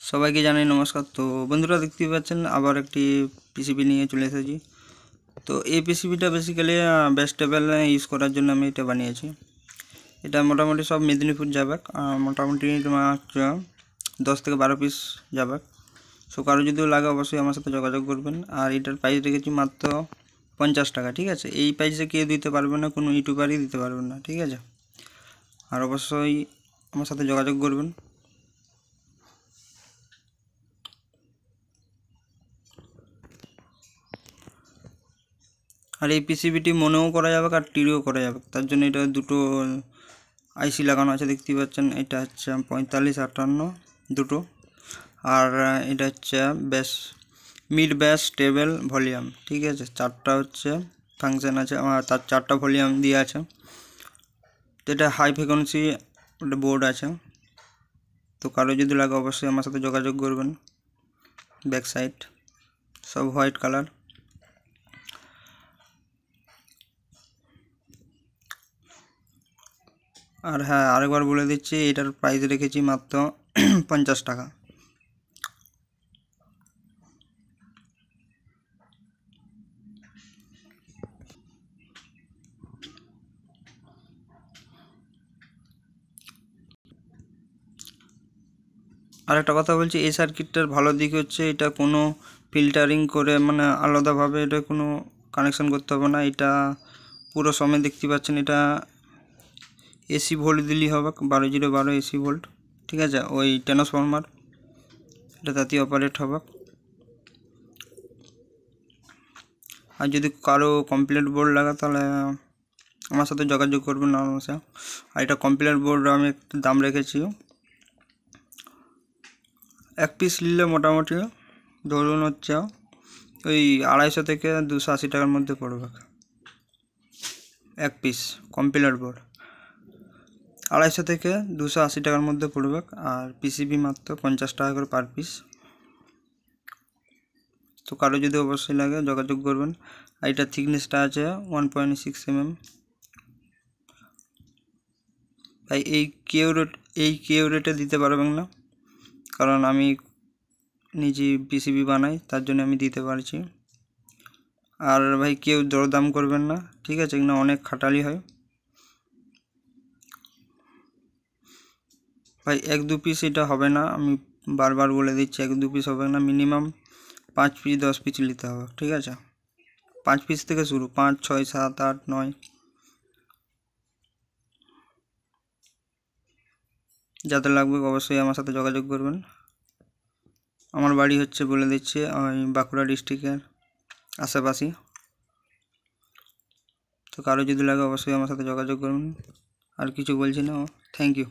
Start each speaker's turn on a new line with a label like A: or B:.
A: সবাইকে জানাই নমস্কার। তো বন্ধুরা, দেখতেই পাচ্ছেন আবার একটি পিসিবি নিয়ে চলে এসেছি। তো এই পিসিবিটা বেসিক্যালি বেস্ট টেবল ইউজ করার জন্য আমি এটা বানিয়েছি। এটা মোটামুটি সব মেদিনীপুর যাবে, মোটামুটি তোমার 10 থেকে 12 পিস যাবে। সো কারো যদি লাগে অবশ্যই আমার সাথে যোগাযোগ করবেন। আর এটার প্রাইস রেখেছি মাত্র 50 টাকা, ঠিক আছে। এই প্রাইসে কেউ দিতে পারবে না, কোনো ইউটিউবারই দিতে পারবে না, ঠিক আছে। আর অবশ্যই আমার সাথে যোগাযোগ করবেন। আর এই পিসিবিটি মনেও করা যাবে আর টিরিও করা যাবে, তার জন্য এটা দুটো আইসি লাগানো আছে, দেখতেই পাচ্ছেন। এটা হচ্ছে 4558 দুটো, আর এটা হচ্ছে ব্যাস মিড ব্যাস টেবিল ভলিউম, ঠিক আছে। চারটা হচ্ছে ফাংশন আছে, তার চারটা ভলিউম দিয়ে আছে। তো এটা হাই ফ্রিকোয়েন্সি একটা বোর্ড আছে। তো কারো যদি লাগে অবশ্যই আমার সাথে যোগাযোগ করবেন। ব্যাক সাইড সব হোয়াইট কালার। আর হ্যাঁ, আরেকবার বলে দিচ্ছি, এটার প্রাইস রেখেছি মাত্র 50 টাকা। আর একটা কথা বলছি, এই সার্কিটটার ভালো দিক হচ্ছে এটা কোনো ফিল্টারিং করে মানে আলাদাভাবে এটা কোনো কানেকশন করতে হবে না। এটা পুরো সময় দেখতে পাচ্ছেন, এটা এসি ভোল্ট দিলেই হবে, 12 এসি ভোল্ট, ঠিক আছে। ওই ট্রান্সফরমার এটা তাতেই অপারেট হবে। আর যদি কারো কমপ্লিট বোর্ড লাগে তাহলে আমার সাথে যোগাযোগ করবেন আরামসে। আর এটা কমপ্লিট বোর্ড আমি একটু দাম রেখেছি, এক পিস নিলে মোটামুটি ধরুন হচ্ছে ওই 250 থেকে 280 টাকার মধ্যে পড়বে এক পিস কম্পিলার বোর্ড। 250 থেকে 280 টাকার মধ্যে পড়বে। আর পিসিবি মাত্র 50 টাকা করে পার পিস। তো কারো যদি অবশ্যই লাগে যোগাযোগ করবেন। আর এটার থিকনেসটা আছে 1.6 mm। ভাই এই কেউ রেটে দিতে পারবেন না, কারণ আমি নিজে পিসিবি বানাই, তার জন্য আমি দিতে পারছি। আর ভাই কেউ দরদাম করবেন না, ঠিক আছে, এখানে অনেক খাটালি হয়। ভাই 1-2 পিস এটা হবে না, আমি বারবার বলে দিচ্ছি, 1-2 পিস হবে না, মিনিমাম 5 পিস 10 পিস নিতে হবে, ঠিক আছে। 5 পিস থেকে শুরু, 5, 6, 7, 8, 9 যাদের লাগবে অবশ্যই আমার সাথে যোগাযোগ করবেন। আমার বাড়ি হচ্ছে বলে দিচ্ছি ওই বাঁকুড়া ডিস্ট্রিক্টের আশেপাশে। তো কারো যদি লাগে অবশ্যই আমার সাথে যোগাযোগ করবেন। আর কিছু বলছি না, থ্যাংক ইউ।